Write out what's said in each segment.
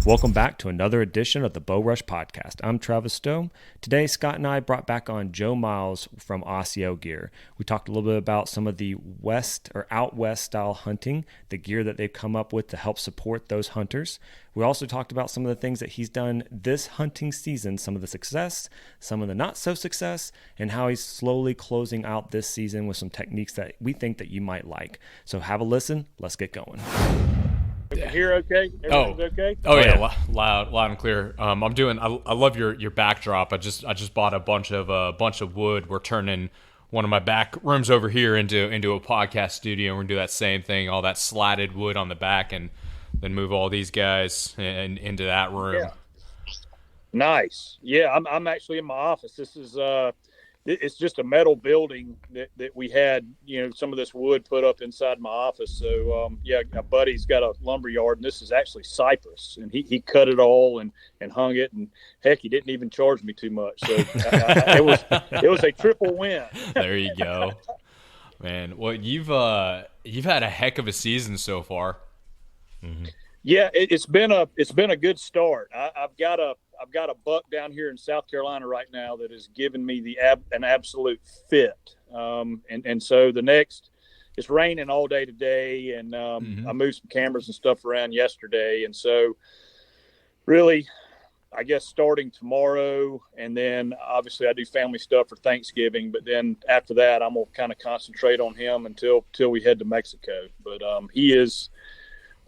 Welcome back to another edition of the BowRush podcast. I'm Travis Stone. Today, Scott and I brought back on Joe Miles from Osseo Gear. We talked a little bit about some of the west or out west style hunting, the gear that they've come up with to help support those hunters. We also talked about some of the things that he's done this hunting season, some of the success, some of the not so success, and how he's slowly closing out this season with some techniques that we think that you might like. So have a listen. Let's get going. You hear okay? Everything's okay? Oh yeah, loud and clear. I love your backdrop. I just bought a bunch of wood. We're turning one of my back rooms over here into a podcast studio. We're gonna do that same thing, all that slatted wood on the back, and then move all these guys into that room. Yeah. Nice. Yeah, I'm actually in my office. This is it's just a metal building that we had, some of this wood put up inside my office. So, a buddy's got a lumber yard, and this is actually cypress, and he cut it all and hung it, and heck, he didn't even charge me too much. So it was a triple win. There you go, man. Well, you've had a heck of a season so far. Mm-hmm. Yeah, it's been a good start. I've got a buck down here in South Carolina right now that has given me an absolute fit. And so it's raining all day today, and I moved some cameras and stuff around yesterday, and so really, I guess starting tomorrow, and then obviously I do family stuff for Thanksgiving, but then after that I'm gonna kind of concentrate on him until we head to Mexico. But he is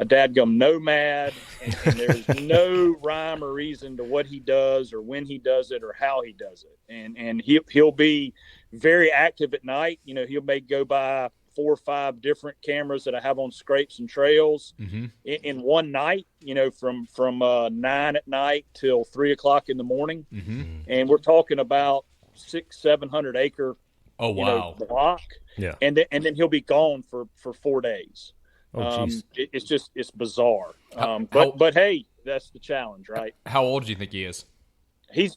a dadgum nomad, and there's no rhyme or reason to what he does or when he does it or how he does it. And he'll be very active at night. He'll may go by 4 or 5 different cameras that I have on scrapes and trails in one night, from 9 at night till 3 o'clock in the morning. And we're talking about 600-700 acre block. Yeah. And then he'll be gone for 4 days. It's bizarre. But hey, that's the challenge, right? How old do you think he is?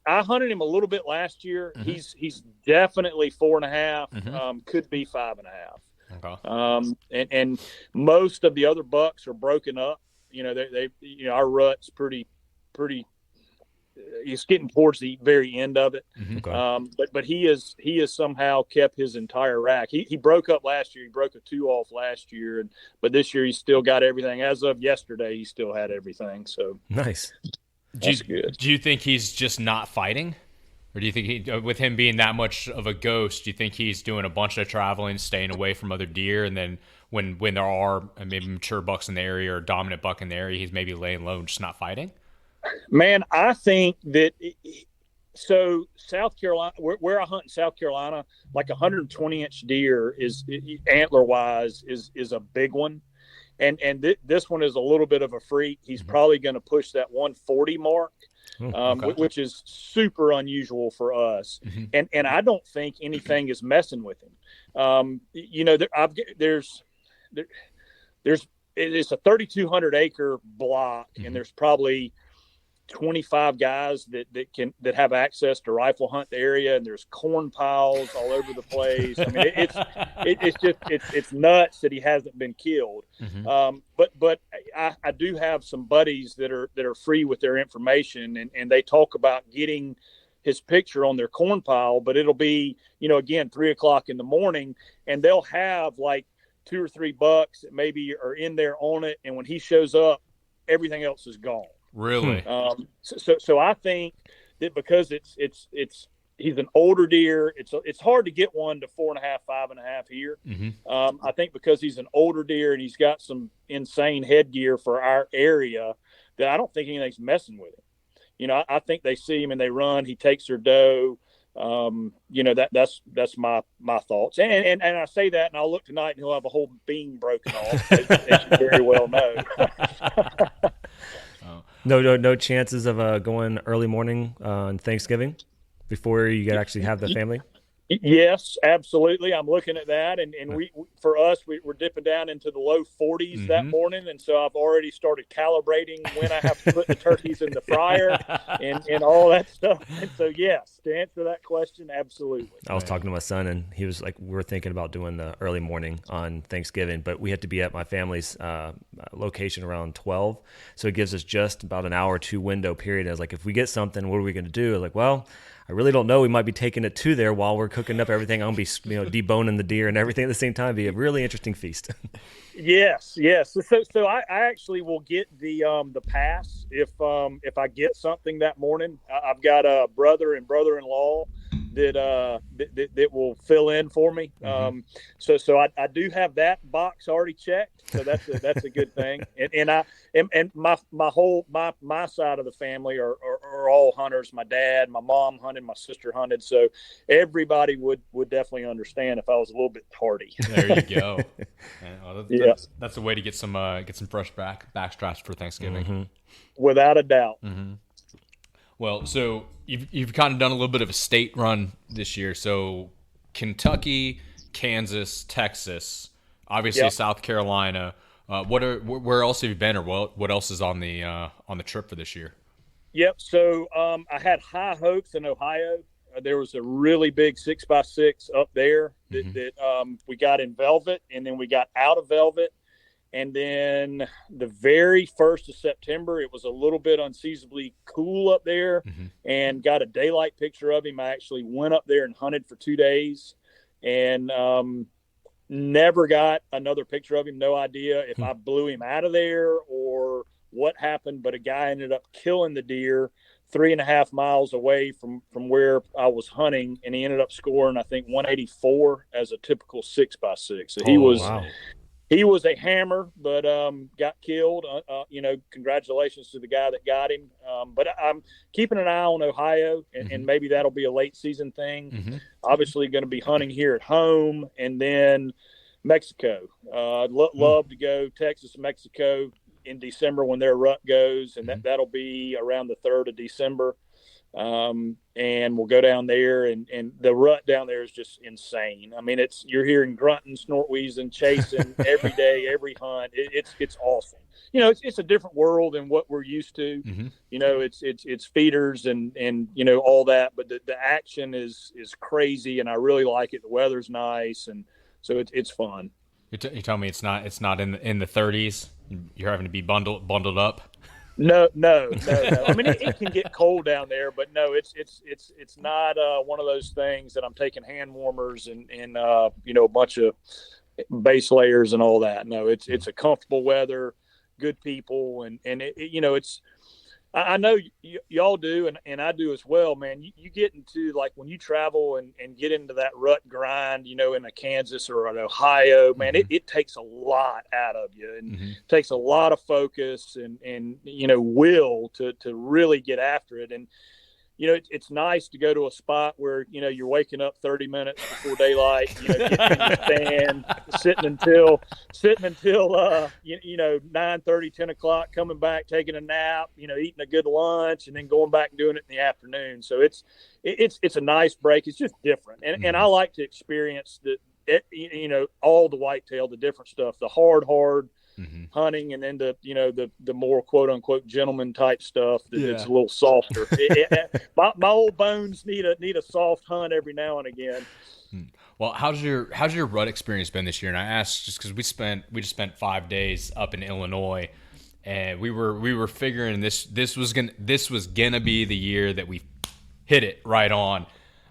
I hunted him a little bit last year. He's definitely 4.5, could be 5.5. Okay. And most of the other bucks are broken up. They our rut's pretty. He's getting towards the very end of it. Okay. But he has somehow kept his entire rack. He broke up last year. He broke a 2 off last year, but this year he's still got everything. As of yesterday, he still had everything. So nice. That's good. Do you think he's just not fighting? Or do you think with him being that much of a ghost, do you think he's doing a bunch of traveling, staying away from other deer, and then when there are maybe mature bucks in the area or a dominant buck in the area, he's maybe laying low and just not fighting? Man, I think that South Carolina, where I hunt in South Carolina, like 120-inch deer is antler-wise is a big one, and this one is a little bit of a freak. He's probably going to push that 140 mark, which is super unusual for us, and I don't think anything is messing with him. It's a 3,200 acre block, and there's probably 25 guys that have access to rifle hunt the area, and there's corn piles all over the place. I mean, it's nuts that he hasn't been killed. But I do have some buddies that are free with their information, and they talk about getting his picture on their corn pile, but it'll be, again, 3 o'clock in the morning, and they'll have like 2 or 3 bucks that maybe are in there on it. And when he shows up, everything else is gone. Really? So I think that because he's an older deer, it's hard to get one to 4.5, 5.5 here. I think because he's an older deer and he's got some insane headgear for our area, that I don't think anything's messing with him. I think they see him and they run. He takes their doe. That's my thoughts. And I say that, and I'll look tonight and he'll have a whole beam broken off, as you very well know. No chances of going early morning on Thanksgiving before you actually have the family? Yes, absolutely. I'm looking at that, and for us, we're dipping down into the low 40s that morning, and so I've already started calibrating when I have to put the turkeys in the fryer and all that stuff. And so, yes, to answer that question, absolutely. I was talking to my son, and he was like, we're thinking about doing the early morning on Thanksgiving, but we had to be at my family's location around 12. So it gives us just about an hour or two window period. As like, if we get something, what are we going to do? I was like, well, I really don't know. We might be taking it to there while we're cooking up everything. I'm going to be, deboning the deer and everything at the same time. It'd be a really interesting feast. Yes. So I actually will get the pass if I get something that morning. I've got a brother and brother-in-law that will fill in for me. So I do have that box already checked. So that's a good thing. And my side of the family are all hunters. My dad, my mom hunted, my sister hunted. So everybody would definitely understand if I was a little bit tardy. There you go. That's a way to get some fresh backstraps for Thanksgiving. Without a doubt. Well, so you've kind of done a little bit of a state run this year. So Kentucky, Kansas, Texas, obviously South Carolina. Where else have you been, or what else is on the trip for this year? Yep. So I had high hopes in Ohio. There was a really big 6x6 up there that we got in velvet, and then we got out of velvet. And then the very 1st of September, it was a little bit unseasonably cool up there, and got a daylight picture of him. I actually went up there and hunted for 2 days, and never got another picture of him. No idea if I blew him out of there or what happened, but a guy ended up killing the deer 3.5 miles away from where I was hunting, and he ended up scoring, I think, 184 as a typical 6x6. So he was a hammer, but got killed. Congratulations to the guy that got him. But I'm keeping an eye on Ohio, and maybe that'll be a late season thing. Obviously going to be hunting here at home, and then Mexico. I'd love to go Texas, Mexico in December when their rut goes, and that'll be around the 3rd of December. And we'll go down there, and the rut down there is just insane. I mean, you're hearing grunting, snort wheezing, chasing every day, every hunt. It's awesome. It's a different world than what we're used to. It's feeders and all that, but the action is crazy, and I really like it. The weather's nice, and so it's fun. You tell me it's not in the 30s. You're having to be bundled up. No. I mean, it can get cold down there, but no, it's not one of those things that I'm taking hand warmers and a bunch of base layers and all that. No, it's a comfortable weather, good people, and it's. I know y'all do, and I do as well, man. You get into, like, when you travel and get into that rut grind, in a Kansas or an Ohio, man, it takes a lot out of you, and takes a lot of focus and will to really get after it. And it's nice to go to a spot where you're waking up 30 minutes before daylight, getting in the stand, sitting until 9:30, 10 o'clock, coming back, taking a nap, eating a good lunch, and then going back and doing it in the afternoon. So it's a nice break. It's just different, and I like to experience all the whitetail, the different stuff, the hard hunting, and then the more quote unquote gentleman type stuff that's a little softer. My old bones need a soft hunt every now and again. Well, how's your rut experience been this year? And I asked just because we just spent 5 days up in Illinois, and we were figuring this was gonna be the year that we hit it right on.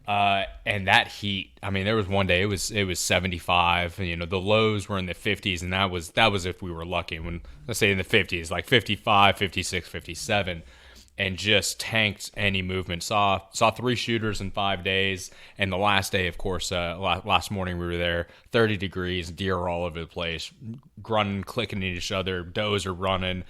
And that heat, I mean, there was one day it was 75, and the lows were in the 50s, and that was if we were lucky. When, let's say, in the 50s, like 55, 56, 57, and just tanked any movement. Saw 3 shooters in 5 days, and the last day, of course, last morning we were there, 30 degrees, deer all over the place, grunting, clicking at each other, does are running.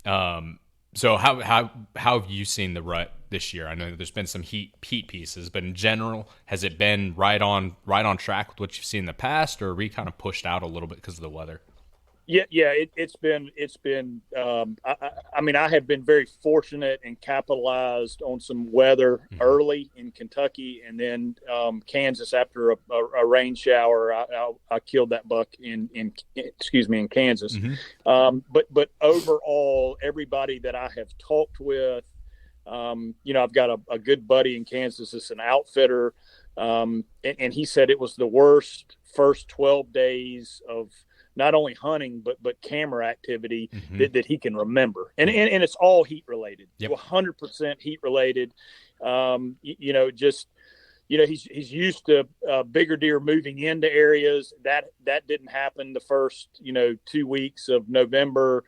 So how have you seen the rut this year? I know there's been some heat pieces, but in general, has it been right on track with what you've seen in the past, or are we kind of pushed out a little bit because of the weather? Yeah, it's been. I mean, I have been very fortunate and capitalized on some weather early in Kentucky, and then Kansas after a rain shower. I killed that buck in Kansas. But overall, everybody that I have talked with, I've got a good buddy in Kansas. It's an outfitter, and he said it was the worst first 12 days of not only hunting, but camera activity that he can remember. And it's all heat related, 100% heat related. He's used to bigger deer moving into areas that didn't happen the first 2 weeks of November.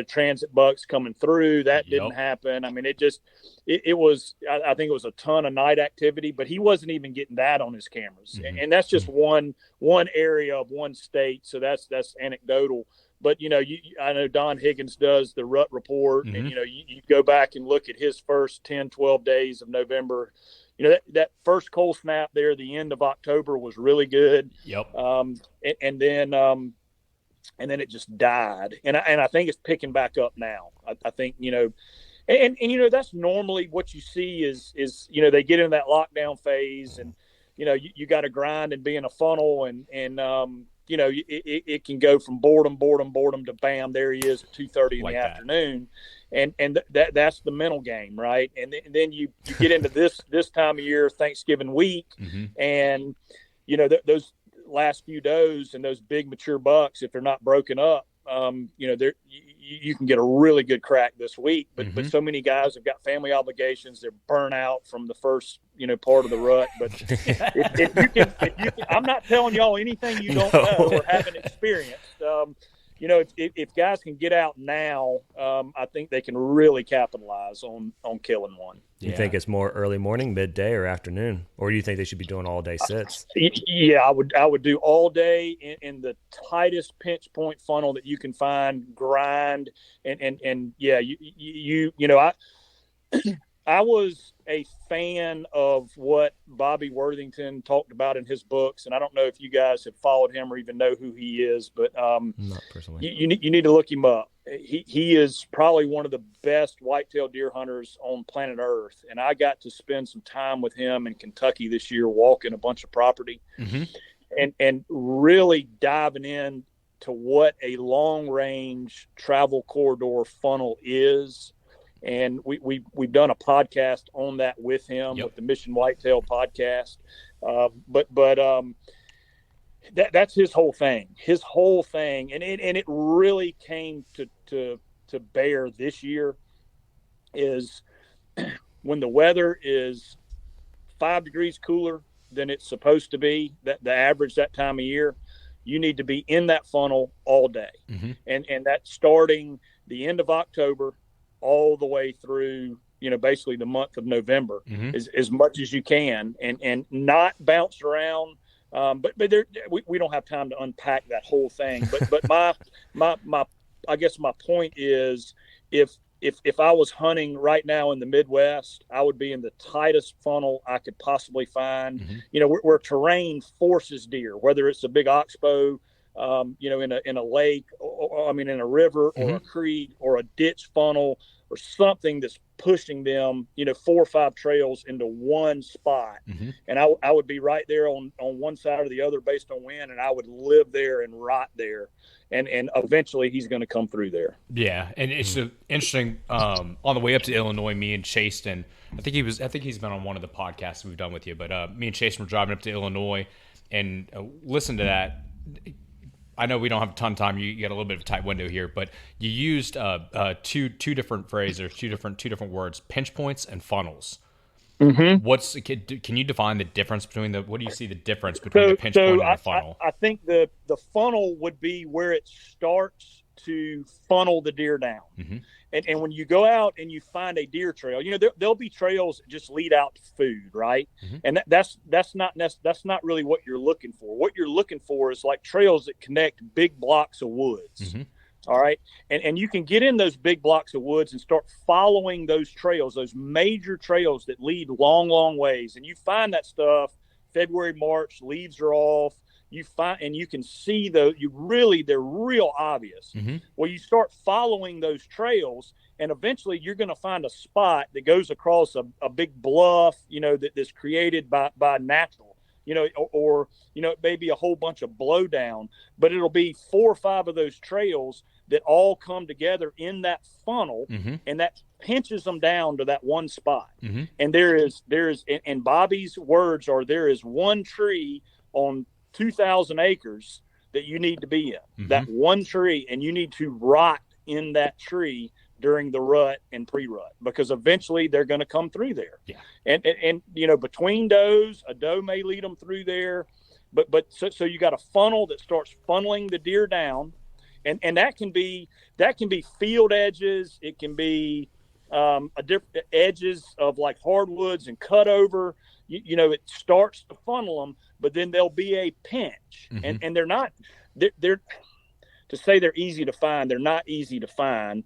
Transit bucks coming through, that didn't happen. I mean, it was, I think it was a ton of night activity, but he wasn't even getting that on his cameras. And that's just one area of one state, so that's anecdotal. But I know Don Higgins does the rut report, and you go back and look at his first 10, 12 days of November. That first cold snap there, the end of October, was really good. And then it just died. And I think it's picking back up now. I think, and that's normally what you see is they get in that lockdown phase, and, you got to grind and be in a funnel, and it can go from boredom to bam, there he is at 2:30 in the afternoon. And that's the mental game, right? And then you get into this time of year, Thanksgiving week, and those last few does and those big mature bucks, if they're not broken up, you can get a really good crack this week. But so many guys have got family obligations; they're burnt out from the first part of the rut. But if you can, I'm not telling y'all anything you don't know or haven't experienced. If guys can get out now, I think they can really capitalize on killing one. You think it's more early morning, midday, or afternoon, or do you think they should be doing all day sits? Yeah, I would do all day in the tightest pinch point funnel that you can find, grind, and yeah, I was a fan of what Bobby Worthington talked about in his books, and I don't know if you guys have followed him or even know who he is, but not personally. You need to look him up. He is probably one of the best whitetail deer hunters on planet Earth, and I got to spend some time with him in Kentucky this year, walking a bunch of property, and really diving in to what a long range travel corridor funnel is. And we've done a podcast on that with him, with the Mission Whitetail podcast. But that's his whole thing. And it really came to bear this year is when the weather is 5 degrees cooler than it's supposed to be, that the average that time of year, you need to be in that funnel all day. And that's starting the end of October all the way through, basically the month of November, as much as you can, and not bounce around. But we don't have time to unpack that whole thing. But my I guess my point is, if I was hunting right now in the Midwest, I would be in the tightest funnel I could possibly find. Where terrain forces deer, whether it's a big oxbow, in a lake, or in a river or a creek or a ditch funnel or something that's pushing them, 4 or 5 trails into one spot. And I would be right there on one side or the other based on wind, and I would live there and rot there. And eventually he's going to come through there. Yeah. And it's interesting, on the way up to Illinois, me and Chasten, I think he's been on one of the podcasts we've done with you, but me and Chasten were driving up to Illinois and listen to that. I know we don't have a ton of time. You got a little bit of a tight window here, but you used two different phrases, two different words: pinch points and funnels. Can you define the difference between what do you see the difference between the pinch point and the funnel? I think the funnel would be where it starts to funnel the deer down. And when you go out and you find a deer trail, there'll be trails that just lead out to food, right? And that's not really what you're looking for. What you're looking for is like trails that connect big blocks of woods. All right. And you can get in those big blocks of woods and start following those trails, those major trails that lead long, long ways. And you find that stuff February, March, leaves are off. You find, and you can see they're real obvious. Well, you start following those trails, and eventually you're going to find a spot that goes across a big bluff, that's created by natural, or maybe a whole bunch of blowdown, but it'll be 4 or 5 of those trails that all come together in that funnel, and that pinches them down to that one spot. And there is, and Bobby's words are, there is one tree on 2,000 acres that you need to be in, that one tree, and you need to rot in that tree during the rut and pre-rut, because eventually they're going to come through there. Yeah. And between does, a doe may lead them through there, but so you got a funnel that starts funneling the deer down, and that can be field edges, it can be a different edges of like hardwoods and cut over. It starts to funnel them, but then there'll be a pinch, and they're to say they're easy to find. They're not easy to find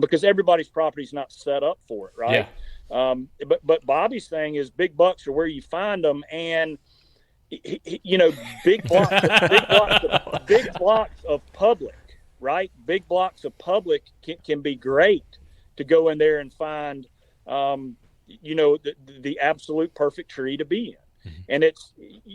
because everybody's property is not set up for it, right? Yeah. But Bobby's thing is big bucks are where you find them, and big blocks of public, right? Big blocks of public can be great to go in there and find, the absolute perfect tree to be in. And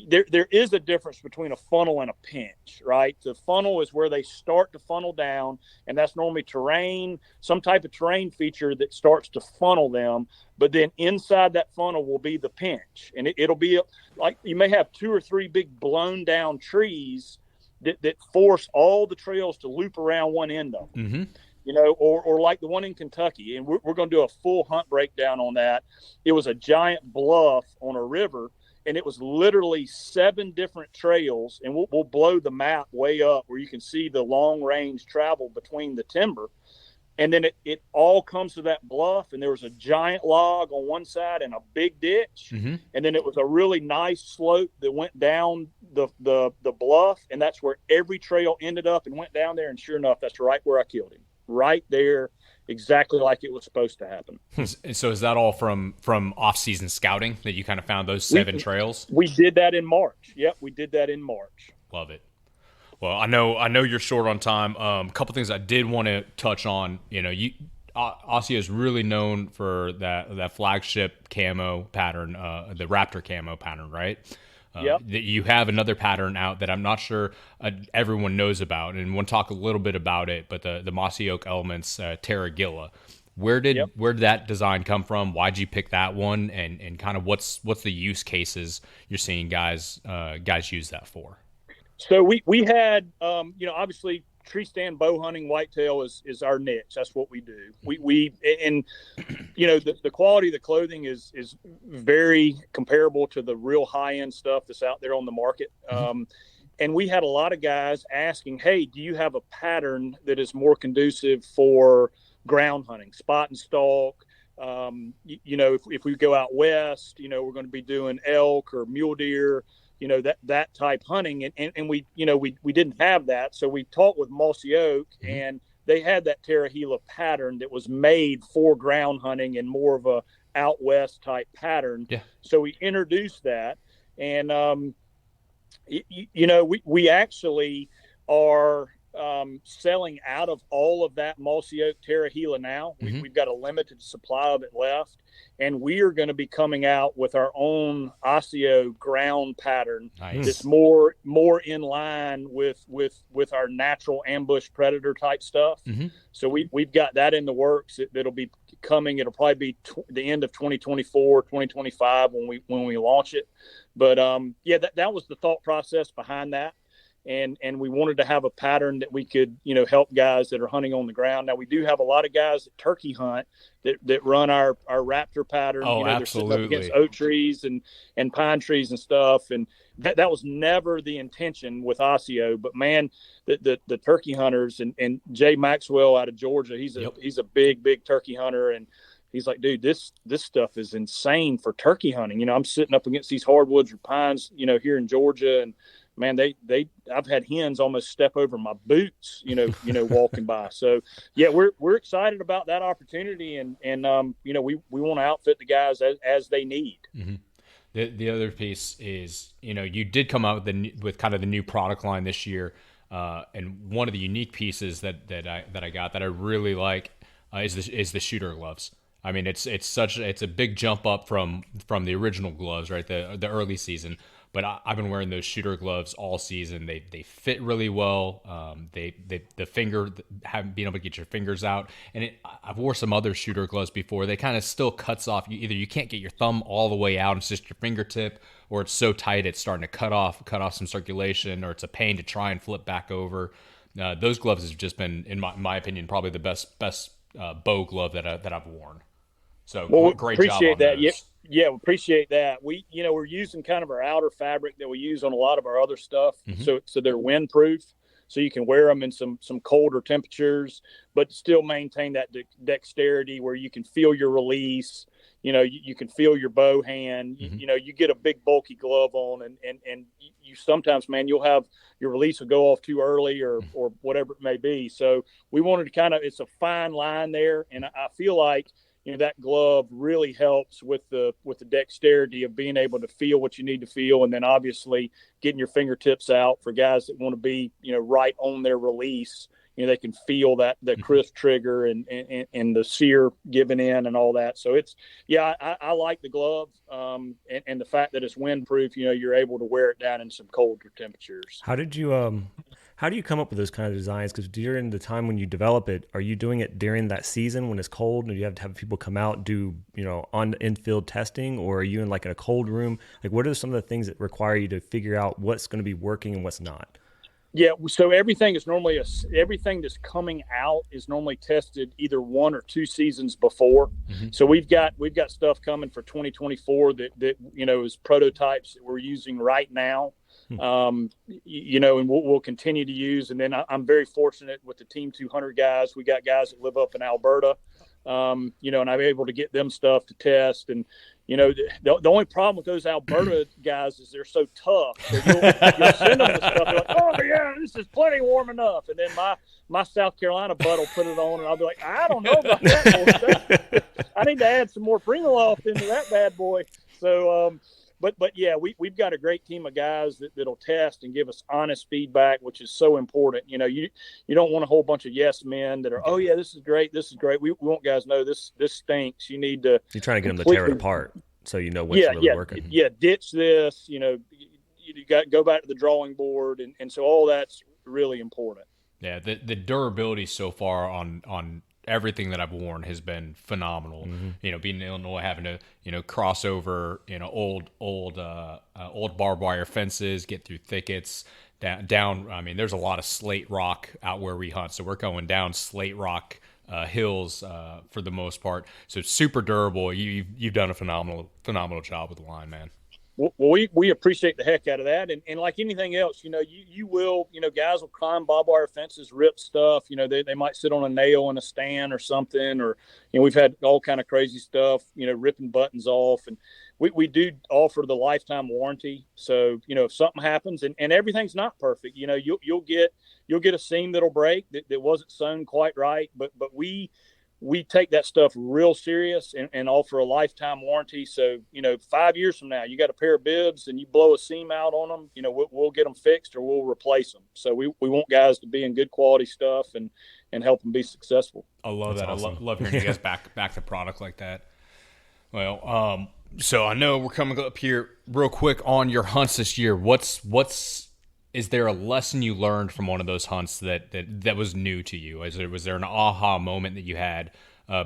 there is a difference between a funnel and a pinch, right? The funnel is where they start to funnel down, and that's normally terrain, some type of terrain feature that starts to funnel them. But then inside that funnel will be the pinch, and it'll be like you may have 2 or 3 big blown down trees that force all the trails to loop around one end of them. Or like the one in Kentucky, and we're going to do a full hunt breakdown on that. It was a giant bluff on a river, and it was literally 7 different trails, and we'll blow the map way up where you can see the long range travel between the timber. And then it all comes to that bluff, and there was a giant log on one side and a big ditch. And then it was a really nice slope that went down the bluff, and that's where every trail ended up and went down there. And sure enough, that's right where I killed him. Right there, exactly like it was supposed to happen. So is that all from off-season scouting that you kind of found those 7 trails? We did that in March. Yep, we did that in March. Love it. Well, I know you're short on time. A couple things I did want to touch on. Osseo is really known for that flagship camo pattern, the Raptor camo pattern, right? Yep. You have another pattern out that I'm not sure everyone knows about, and we'll talk a little bit about it. But the Mossy Oak Elements Terragilla, where did that design come from? Why'd you pick that one? And kind of what's the use cases you're seeing guys use that for? So we had obviously tree stand bow hunting whitetail is our niche. That's what we do. The quality of the clothing is very comparable to the real high end stuff that's out there on the market. And we had a lot of guys asking, hey, do you have a pattern that is more conducive for ground hunting, spot and stalk? If we go out west, we're going to be doing elk or mule deer, that type hunting. And we didn't have that. So we talked with Mossy Oak, and they had that Terragilla pattern that was made for ground hunting and more of a out west type pattern. Yeah. So we introduced that, and we actually are selling out of all of that Mossy Oak Terragilla now. We've got a limited supply of it left, and we are going to be coming out with our own Osseo ground pattern. Nice. That's more in line with our natural ambush predator type stuff. So we've got that in the works. That'll be coming. It'll probably be the end of 2024, 2025 when we launch it. But that was the thought process behind that. And we wanted to have a pattern that we could, help guys that are hunting on the ground. Now, we do have a lot of guys that turkey hunt that run our Raptor pattern. Oh, they're absolutely. sitting up against oak trees and pine trees and stuff. And that was never the intention with Osseo. But, man, the turkey hunters and Jay Maxwell out of Georgia, he's a big, big turkey hunter. And he's like, dude, this stuff is insane for turkey hunting. I'm sitting up against these hardwoods or pines, here in Georgia, and man, I've had hens almost step over my boots, walking by. So yeah, we're excited about that opportunity, and we want to outfit the guys as they need. The other piece is, you did come out with kind of the new product line this year, and one of the unique pieces that I got that I really like is the shooter gloves. I mean, it's a big jump up from the original gloves, right? The early season. But I've been wearing those shooter gloves all season. They fit really well. The finger, haven't been able to get your fingers out. And I've wore some other shooter gloves before. They kind of still cuts off. Either you can't get your thumb all the way out, it's just your fingertip, or it's so tight it's starting to cut off some circulation, or it's a pain to try and flip back over. Those gloves have just been, in my opinion, probably the best bow glove that I've worn. So great job on that. those. Yeah, we appreciate that. We're using kind of our outer fabric that we use on a lot of our other stuff, so they're windproof, so you can wear them in some colder temperatures, but still maintain that dexterity where you can feel your release. You can feel your bow hand. You get a big bulky glove on, and you sometimes, man, you'll have your release will go off too early or whatever it may be. So we wanted to it's a fine line there, and I feel like that glove really helps with the dexterity of being able to feel what you need to feel, and then obviously getting your fingertips out for guys that want to be right on their release. They can feel that the crisp trigger and the sear giving in and all that. So I like the glove and the fact that it's windproof. You're able to wear it down in some colder temperatures. How do you come up with those kind of designs? Because during the time when you develop it, are you doing it during that season when it's cold and you have to have people come out and do on in-field testing, or are you in a cold room? What are some of the things that require you to figure out what's going to be working and what's not? Yeah, so everything that's coming out is normally tested either 1 or 2 seasons before. So we've got stuff coming for 2024 that is prototypes that we're using right now. And we'll continue to use. And then I'm very fortunate with the Team 200 guys. We got guys that live up in Alberta, and I'm able to get them stuff to test. And the only problem with those Alberta guys is they're so tough. So you'll send them the stuff. They're like, oh yeah, this is plenty warm enough. And then my South Carolina bud will put it on, and I'll be like, I don't know about that. I need to add some more Primaloft into that bad boy. So, but yeah, we've got a great team of guys that'll test and give us honest feedback, which is so important. You don't want a whole bunch of yes men that are, oh yeah, this is great. We want guys know this stinks. You're trying to get them to tear it apart so what's really working. Yeah, ditch this. You got to go back to the drawing board, and so all that's really important. Yeah, the durability so far on everything that I've worn has been phenomenal. Being in Illinois, having to cross over old barbed wire fences, get through thickets, down. I mean, there's a lot of slate rock out where we hunt, so we're going down slate rock hills for the most part. So it's super durable. You've done a phenomenal job with the line, man. Well, we appreciate the heck out of that. And like anything else, you will, guys will climb barbed wire fences, rip stuff. They might sit on a nail in a stand or something, or, we've had all kind of crazy stuff, ripping buttons off. And we do offer the lifetime warranty. So, if something happens and everything's not perfect, you'll get a seam that'll break that wasn't sewn quite right. But we take that stuff real serious and offer a lifetime warranty. So, 5 years from now, you got a pair of bibs and you blow a seam out on them, we'll get them fixed or we'll replace them. So we want guys to be in good quality stuff and help them be successful. I love that. Awesome. I love hearing you guys back the product like that. Well, so I know we're coming up here real quick on your hunts this year. Is there a lesson you learned from one of those hunts that was new to you? Was there an aha moment that you had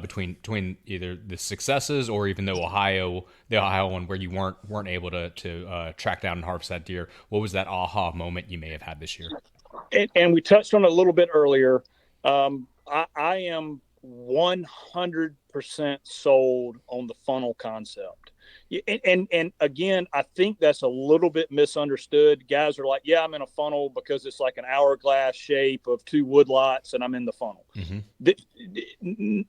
between either the successes or even the Ohio one where you weren't able to track down and harvest that deer? What was that aha moment you may have had this year? And we touched on it a little bit earlier. I am 100% sold on the funnel concept. And again, I think that's a little bit misunderstood. Guys are like, yeah, I'm in a funnel because it's like an hourglass shape of 2 woodlots and I'm in the funnel.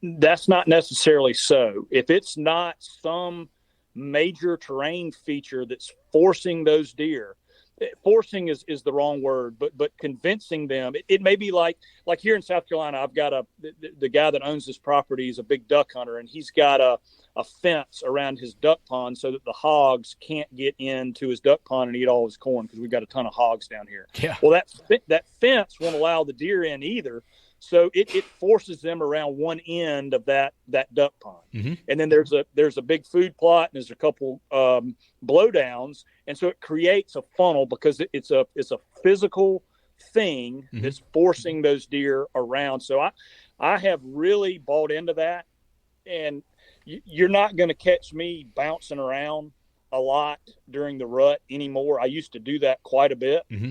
That's not necessarily so. If it's not some major terrain feature that's forcing those deer, forcing is the wrong word, but convincing them. It may be like here in South Carolina, I've got the guy that owns this property is a big duck hunter, and he's got a fence around his duck pond so that the hogs can't get into his duck pond and eat all his corn, because we've got a ton of hogs down here. Yeah. Well, that fence won't allow the deer in either. So it forces them around one end of that duck pond. Mm-hmm. And then there's a big food plot, and there's a couple blowdowns. And so it creates a funnel because it's a physical thing mm-hmm. that's forcing those deer around. So I have really bought into that, and you're not going to catch me bouncing around a lot during the rut anymore. I used to do that quite a bit. Mm-hmm.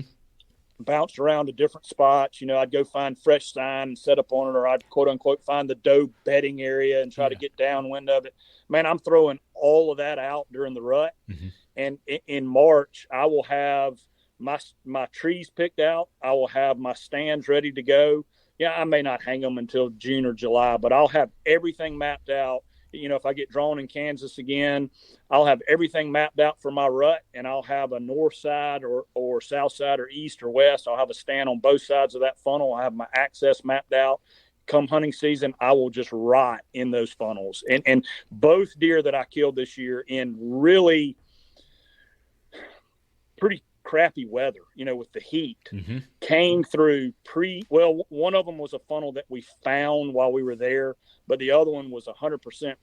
Bounce around to different spots. I'd go find fresh sign and set up on it, or I'd quote unquote find the doe bedding area and try to get downwind of it. Man, I'm throwing all of that out during the rut. Mm-hmm. And in March, I will have my trees picked out. I will have my stands ready to go. Yeah, I may not hang them until June or July, but I'll have everything mapped out. If I get drawn in Kansas again, I'll have everything mapped out for my rut, and I'll have a north side or south side or east or west. I'll have a stand on both sides of that funnel. I have my access mapped out. Come hunting season, I will just rot in those funnels. And both deer that I killed this year in really pretty crappy weather, with the heat, mm-hmm. came through one of them was a funnel that we found while we were there, but the other one was 100%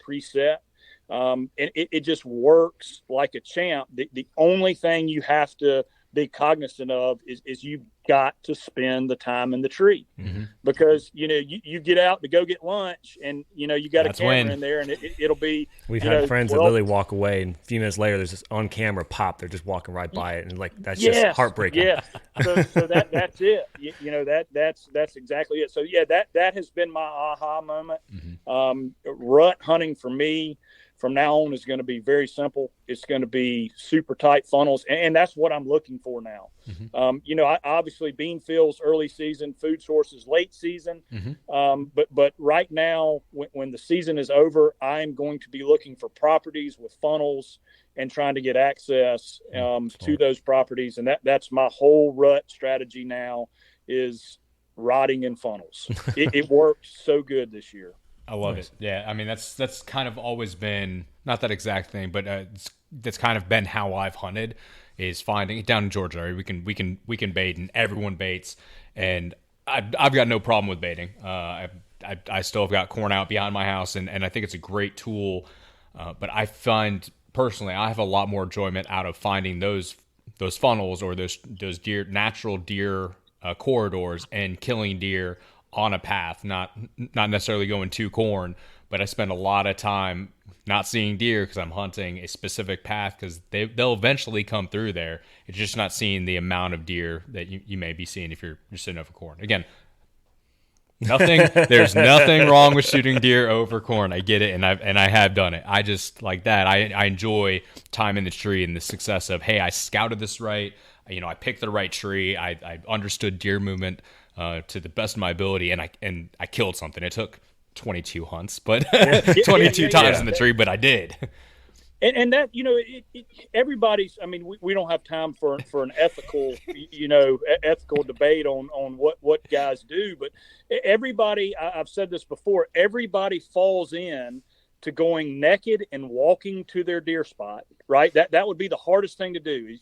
preset. And it just works like a champ. The only thing you have to be cognizant of is you've got to spend the time in the tree, mm-hmm. because you get out to go get lunch, and you got a camera in there, and it'll be. We've had friends that literally walk away, and a few minutes later, there's this on camera pop. They're just walking right by it, and that's just heartbreaking. Yeah, so that's it. That's exactly it. So yeah, that has been my aha moment. Mm-hmm. Rut hunting for me from now on is going to be very simple. It's going to be super tight funnels, and that's what I'm looking for now. Mm-hmm. Obviously bean fields early season, food sources late season. Mm-hmm. But right now, when the season is over, I'm going to be looking for properties with funnels and trying to get access to those properties, and that's my whole rut strategy now is rotting in funnels. It worked so good this year. I love it. Yeah, I mean that's kind of always been not that exact thing, but that's kind of been how I've hunted, is finding down in Georgia. Right? We can bait, and everyone baits, and I've got no problem with baiting. I still have got corn out behind my house, and I think it's a great tool. But I find personally I have a lot more enjoyment out of finding those funnels or those natural deer corridors and killing deer on a path, not necessarily going to corn, but I spend a lot of time not seeing deer because I'm hunting a specific path, because they'll eventually come through there. It's just not seeing the amount of deer that you may be seeing if you're sitting over corn. Again, there's nothing wrong with shooting deer over corn. I get it, and I have done it. I just like that. I enjoy time in the tree and the success of, hey, I scouted this right. I picked the right tree. I understood deer movement to the best of my ability, and I killed something. It took 22 hunts, but 22 times in the tree, but I did. And that, everybody's, I mean, we don't have time for an ethical, ethical debate on what guys do, but everybody, I've said this before, everybody falls in to going naked and walking to their deer spot, right? That would be the hardest thing to do.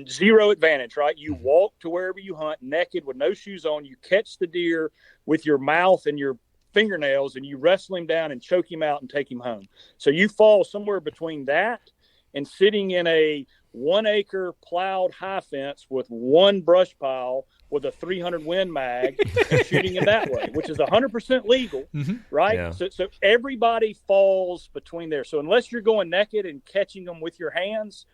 Zero advantage, right? You walk to wherever you hunt naked with no shoes on. You catch the deer with your mouth and your fingernails, and you wrestle him down and choke him out and take him home. So you fall somewhere between that and sitting in a 1 acre plowed high fence with one brush pile with a 300 Win mag and shooting it that way, which is 100% legal, right? Yeah. So everybody falls between there. So unless you're going naked and catching them with your hands,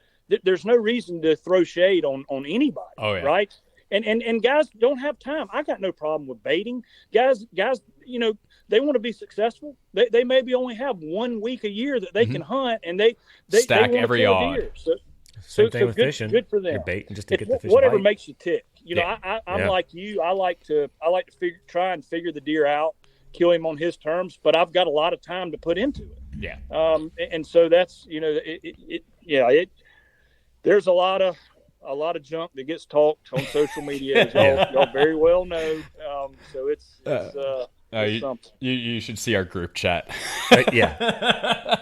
there's no reason to throw shade on anybody, right? And guys don't have time. I got no problem with baiting. Guys, they want to be successful. They maybe only have 1 week a year that they can hunt, and they stack they every yard. Deer. Same thing with good, fishing. Good for them. You're baiting just to get the fish. Whatever bite. makes you tick. I'm like you. I like to try and figure the deer out, kill him on his terms. But I've got a lot of time to put into it. Yeah. And so that's there's a lot of junk that gets talked on social media, as y'all very well know. So it's something. You should see our group chat. Yeah.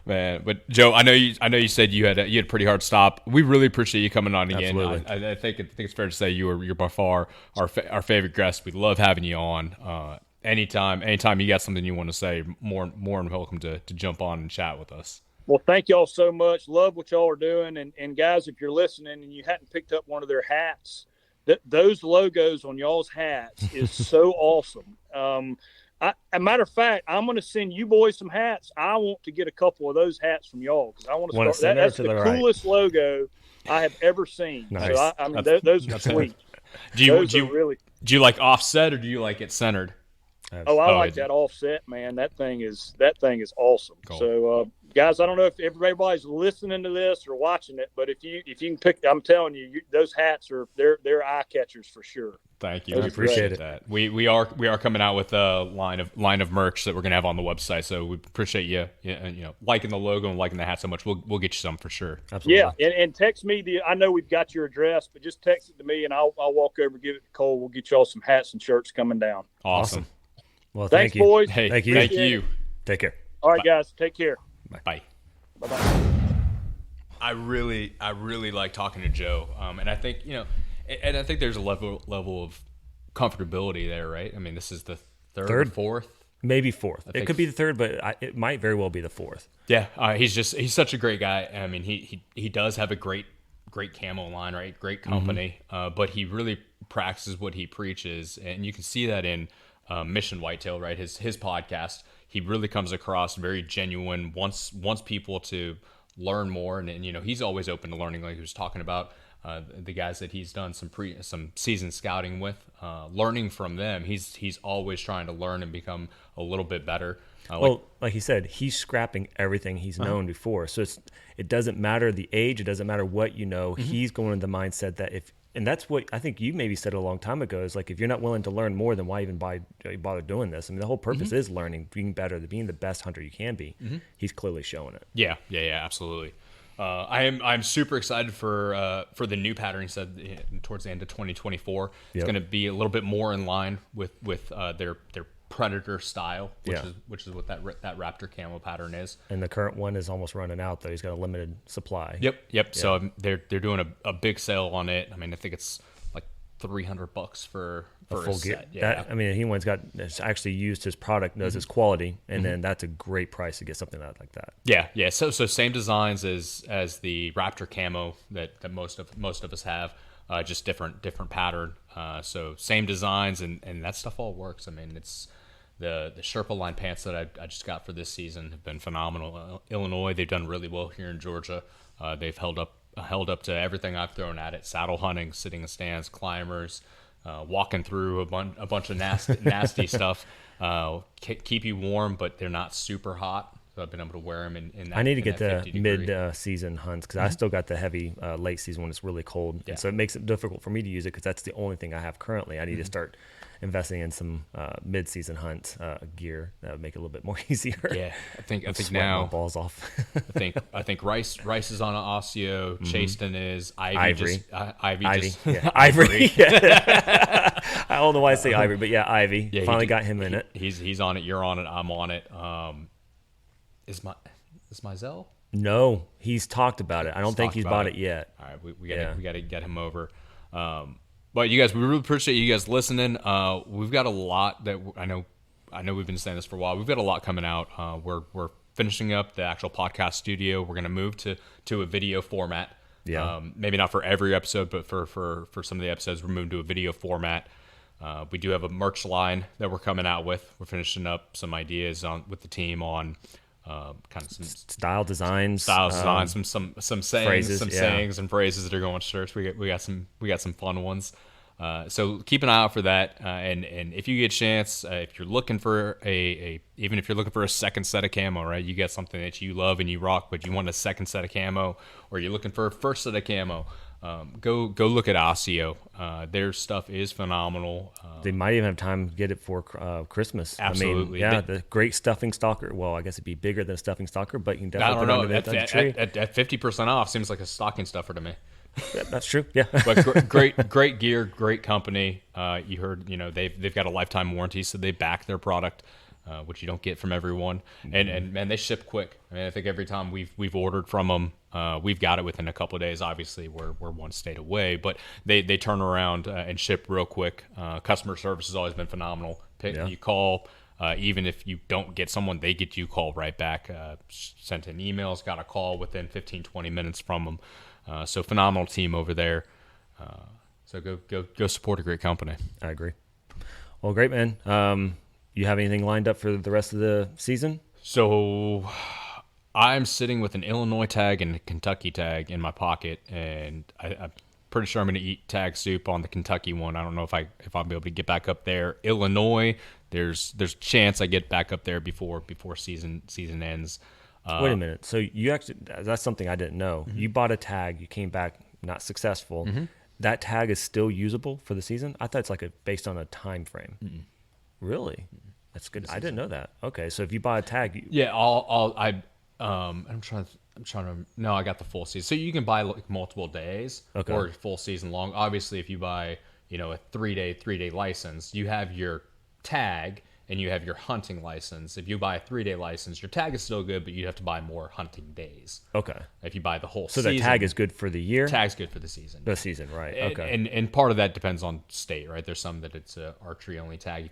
Man, but Joe, I know you said you had a pretty hard stop. We really appreciate you coming on again. Absolutely. I think it's fair to say you're by far our favorite guest. We love having you on. Anytime you got something you want to say, more than welcome to jump on and chat with us. Well, thank y'all so much. Love what y'all are doing. And guys, if you're listening and you hadn't picked up one of their hats, those logos on y'all's hats is so awesome. A matter of fact, I'm going to send you boys some hats. I want to get a couple of those hats from y'all because I want to start. That's the coolest logo I have ever seen. Nice. So I mean, those are sweet. Do you like offset or do you like it centered? I like that offset, man. That thing is awesome. Cool. So, guys, I don't know if everybody's listening to this or watching it, but if you can pick, I'm telling you, those hats they're eye catchers for sure. Thank you. We appreciate that. We are coming out with a line of merch that we're gonna have on the website. So we appreciate you liking the logo and liking the hat so much. We'll get you some for sure. Absolutely. Yeah, and text me I know we've got your address, but just text it to me and I'll walk over, give it to Cole. We'll get y'all some hats and shirts coming down. Awesome. Well, thanks, thank you, boys. Hey, thank you. Take care. All right, guys, take care. Bye. Bye. I really like talking to Joe, and I think and I think there's a level of comfortability there, right? I mean, this is the third or fourth, maybe fourth. It could be the third, but it might very well be the fourth. Yeah, he's such a great guy. I mean, he does have a great camo line, right? Great company, but he really practices what he preaches, and you can see that in Mission Whitetail, right? His podcast. He really comes across very genuine. Wants people to learn more, and he's always open to learning. Like he was talking about the guys that he's done some season scouting with, learning from them. He's always trying to learn and become a little bit better. Like he said, he's scrapping everything he's known before. So it doesn't matter the age. It doesn't matter what you know. He's going in the mindset that and that's what I think you maybe said a long time ago is like, if you're not willing to learn more, then why even bother doing this? I mean, the whole purpose is learning, being better, being the best hunter you can be. He's clearly showing it. Yeah, absolutely. I'm super excited for the new pattern he said towards the end of 2024. It's going to be a little bit more in line with their Predator style, which is what that Raptor camo pattern is. And the current one is almost running out, though. He's got a limited supply. Yep. Yeah. So they're doing a big sale on it. I mean, I think it's like $300 for a full set. Yeah. I mean, it's actually used his product, knows his quality, and then that's a great price to get something like that. Yeah. So same designs as the Raptor camo that most of us have. Just different pattern. So same designs and that stuff all works. I mean, it's the Sherpa line pants that I just got for this season have been phenomenal. Illinois, they've done really well here in Georgia. They've held up to everything I've thrown at it: saddle hunting, sitting in stands, climbers, walking through a bunch of nasty stuff. Keep you warm, but they're not super hot. So I've been able to wear them in that. I need to get the mid-season hunts because I still got the heavy late season when it's really cold. Yeah. And so it makes it difficult for me to use it because that's the only thing I have currently. I need to start investing in some mid-season hunt gear that would make it a little bit more easier. Yeah, I think now my balls off. I think Rice is on an Osseo. Chasten is Ivory. Ivy. Ivory. Yeah. I don't know why I say Ivory, but yeah, Ivy. Yeah, finally got him in it. He's on it. You're on it. I'm on it. Is Mizell? No, he's talked about it. I don't think he's bought it yet. All right, we got to get him over. But you guys, we really appreciate you guys listening. We've got a lot that I know we've been saying this for a while. We've got a lot coming out. We're finishing up the actual podcast studio. We're going to move to a video format. Yeah. Maybe not for every episode, but for some of the episodes, we're moving to a video format. We do have a merch line that we're coming out with. We're finishing up some ideas with the team on kind of some style designs, some sayings, phrases, sayings and phrases that are going to shirts. We got some fun ones. So keep an eye out for that. And if you get a chance, if you're looking for even if you're looking for a second set of camo, right? You got something that you love and you rock, but you want a second set of camo, or you're looking for a first set of camo. Go look at Osseo. Their stuff is phenomenal. They might even have time to get it for Christmas. Absolutely. I mean, the great stuffing stalker. Well, I guess it'd be bigger than a stuffing stalker, but you can definitely put it under the tree. At 50% off seems like a stocking stuffer to me. That's true. Yeah. But great gear, great company. You heard, they've got a lifetime warranty, so they back their product. which you don't get from everyone. And man, they ship quick. I mean, I think every time we've ordered from them, we've got it within a couple of days. Obviously, we're one state away, but they turn around and ship real quick. Customer service has always been phenomenal. You call. Even if you don't get someone, they get you call right back. Sent in emails, got a call within 15, 20 minutes from them. So phenomenal team over there. So go support a great company. I agree. Well, great, man. You have anything lined up for the rest of the season? So I'm sitting with an Illinois tag and a Kentucky tag in my pocket, and I'm pretty sure I'm going to eat tag soup on the Kentucky one. I don't know if I'll be able to get back up there. Illinois, there's a chance I get back up there before season ends. Wait a minute. So you actually, that's something I didn't know. Mm-hmm. You bought a tag, you came back not successful. Mm-hmm. That tag is still usable for the season? I thought it's based on a time frame. Mm-hmm. Really? That's good. I didn't know that. Okay, so if you buy a tag, I'm trying to. No, I got the full season. So you can buy multiple days or full season long. Obviously, if you buy a 3-day license, you have your tag and you have your hunting license. If you buy a 3-day license, your tag is still good, but you'd have to buy more hunting days. Okay. If you buy the whole season. So the tag is good for the year? Tag's good for the season. The season, right. Okay. And part of that depends on state, right? There's some that it's a archery only tag.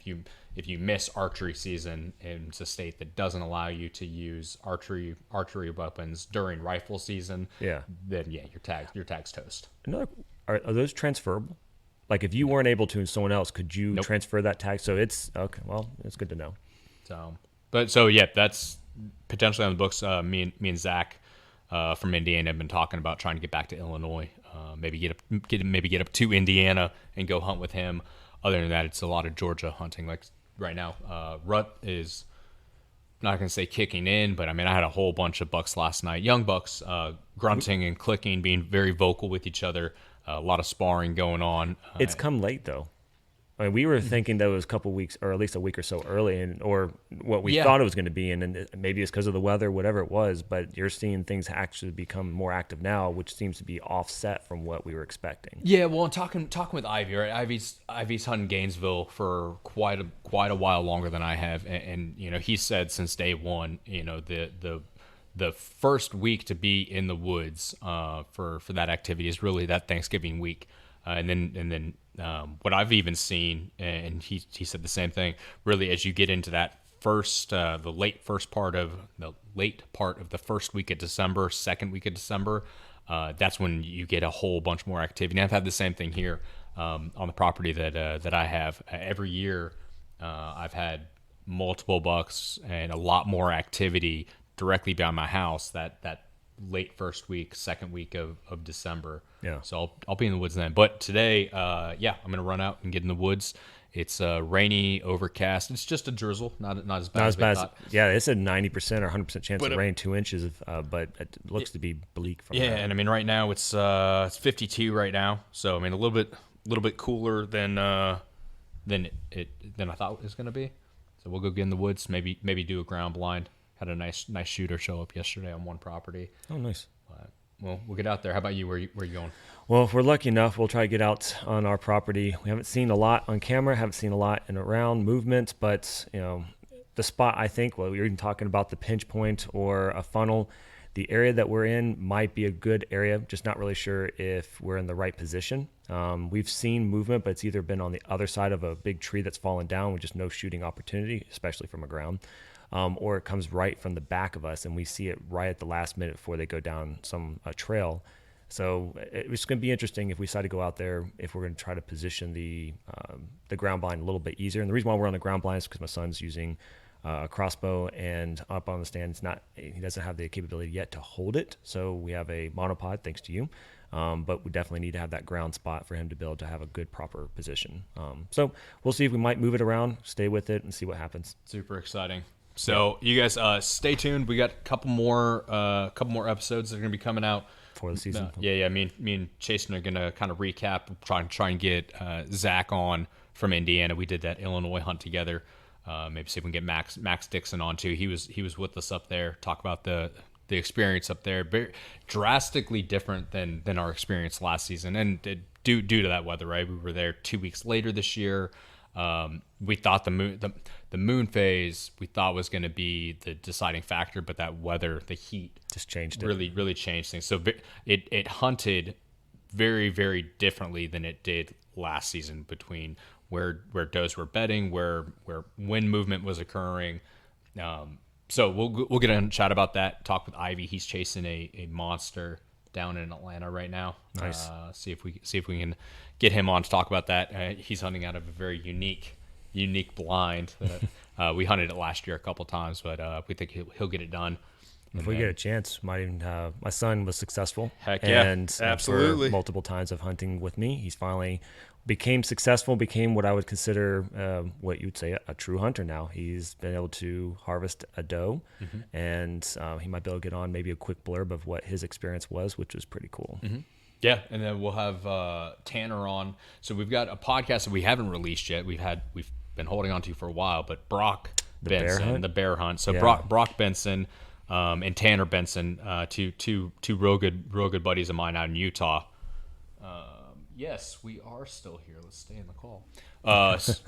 If you miss archery season and it's a state that doesn't allow you to use archery weapons during rifle season, then your tag's toast. Are those transferable? Like if you weren't able to and someone else, could you transfer that tag? So it's okay. Well, it's good to know. So that's potentially on the books. Me and Zach from Indiana have been talking about trying to get back to Illinois. Maybe get up to Indiana and go hunt with him. Other than that, it's a lot of Georgia hunting. Like right now, rut is not going to say kicking in, but I mean I had a whole bunch of bucks last night, young bucks, grunting and clicking, being very vocal with each other. A lot of sparring going on. It's come late, though. I mean, we were thinking that it was a couple weeks, or at least a week or so early, or what we thought it was going to be, and maybe it's because of the weather, whatever it was. But you're seeing things actually become more active now, which seems to be offset from what we were expecting. Yeah, well, talking with Ivy, right? Ivy's hunting Gainesville for quite a while longer than I have, and he said since day one, the first week to be in the woods for that activity is really that Thanksgiving week, and then what I've even seen, and he said the same thing. Really, as you get into that the late part of the first week of December, second week of December, that's when you get a whole bunch more activity. And I've had the same thing here on the property that I have. Every year, I've had multiple bucks and a lot more activity directly by my house that late first week, second week of December. Yeah. So I'll be in the woods then. But today, I'm going to run out and get in the woods. It's rainy, overcast. It's just a drizzle, not as bad as I thought. Yeah, it's a 90% or 100% chance of rain, 2 inches, but it looks to be bleak from that. And I mean right now it's 52 right now. So I mean a little bit cooler than I thought it was going to be. So we'll go get in the woods, maybe do a ground blind. Had a nice shooter show up yesterday on one property. Oh, nice. Well, we'll get out there. How about you? Where are you going? Well, if we're lucky enough, we'll try to get out on our property. We haven't seen a lot on camera, haven't seen a lot in around movement, but the spot, I think, we were even talking about the pinch point or a funnel. The area that we're in might be a good area, just not really sure if we're in the right position. We've seen movement, but it's either been on the other side of a big tree that's fallen down with just no shooting opportunity, especially from a ground. Or it comes right from the back of us, and we see it right at the last minute before they go down some trail. So it's going to be interesting if we decide to go out there, if we're going to try to position the ground blind a little bit easier. And the reason why we're on the ground blind is because my son's using a crossbow, and up on the stand, he doesn't have the capability yet to hold it. So we have a monopod, thanks to you. But we definitely need to have that ground spot for him to be able to have a good, proper position. So we'll see if we might move it around, stay with it, and see what happens. Super exciting. So you guys stay tuned. We got a couple more episodes that are going to be coming out for the season. Me and Jason are going to kind of recap, try and get Zach on from Indiana. We did that Illinois hunt together. Maybe see if we can get Max Dixon on too. He was with us up there. Talk about the experience up there. Very drastically different than our experience last season, and due to that weather. Right, we were there 2 weeks later this year. We thought the moon phase we thought was going to be the deciding factor, but that weather, the heat, just changed it. Really changed things. So it hunted very, very differently than it did last season, between where does were bedding, where wind movement was occurring. So we'll get in chat about that. Talk with Ivy. He's chasing a monster down in Atlanta right now. Nice. See if we can get him on to talk about that. He's hunting out of a very unique blind. We hunted it last year a couple times, but we think he'll get it done. If we get a chance, might even my son was successful. Heck yeah, and absolutely. For multiple times of hunting with me, he's finally became successful, became what I would consider what you'd say a true hunter now. He's been able to harvest a doe, and he might be able to get on maybe a quick blurb of what his experience was, which was pretty cool. Yeah, and then we'll have Tanner on. So we've got a podcast that we haven't released yet. We've been holding on to for a while, but Brock Benson, the bear hunt. So yeah. Brock Benson and Tanner Benson, two real good buddies of mine out in Utah. Yes, we are still here. Let's stay in the call.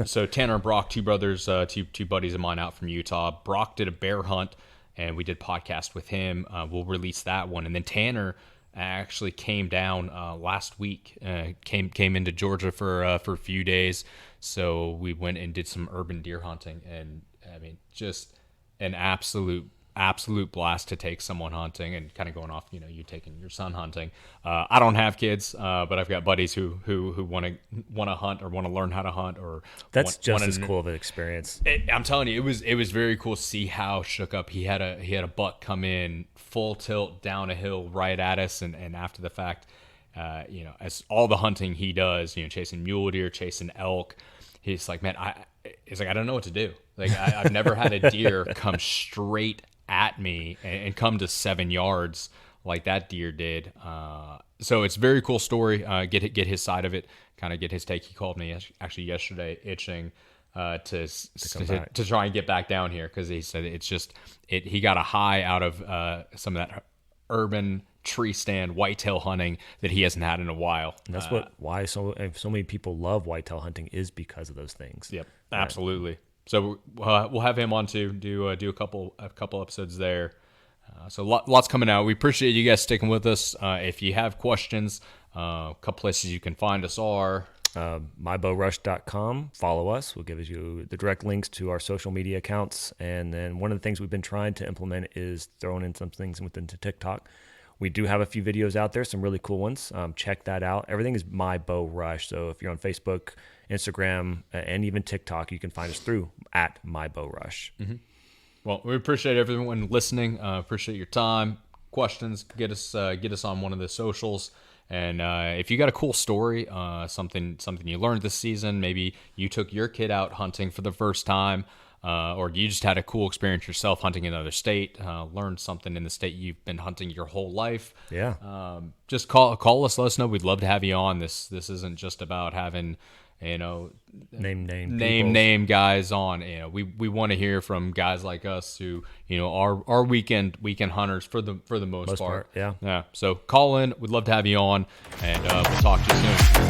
So Tanner and Brock, two brothers, two buddies of mine out from Utah. Brock did a bear hunt, and we did podcast with him. We'll release that one, and then Tanner actually came down last week. Came into Georgia for a few days. So we went and did some urban deer hunting, and I mean, just an absolute blast to take someone hunting, and kind of going off, you taking your son hunting. I don't have kids, but I've got buddies who want to hunt or want to learn how to hunt, or that's just as cool of an experience. I'm telling you, it was very cool to see how shook up. He had a buck come in full tilt down a hill right at us, and after the fact, as all the hunting he does, chasing mule deer, chasing elk, he's like, man, I don't know what to do. Like I've never had a deer come straight at me and come to 7 yards like that deer did. So it's a very cool story. Get his side of it, kind of get his take. He called me actually yesterday, itching to try and get back down here, because he said he got a high out of some of that urban tree stand whitetail hunting that he hasn't had in a while. And that's why so many people love whitetail hunting, is because of those things. Yep, absolutely. So we'll have him on to do a couple episodes there. So lots coming out. We appreciate you guys sticking with us. If you have questions, a couple places you can find us are mybowrush.com. Follow us. We'll give you the direct links to our social media accounts. And then one of the things we've been trying to implement is throwing in some things within TikTok. We do have a few videos out there, some really cool ones. Check that out. Everything is My BowRush. So if you're on Facebook, Instagram, and even TikTok, you can find us through at My BowRush. Well, we appreciate everyone listening. Appreciate your time, questions. Get us on one of the socials. And if you got a cool story, something you learned this season, maybe you took your kid out hunting for the first time, or you just had a cool experience yourself hunting in another state, learned something in the state you've been hunting your whole life. Yeah. Just call us, let us know. We'd love to have you on. This isn't just about having, name guys on. We want to hear from guys like us who, are weekend hunters for the most part. Yeah. So call in. We'd love to have you on, and we'll talk to you soon.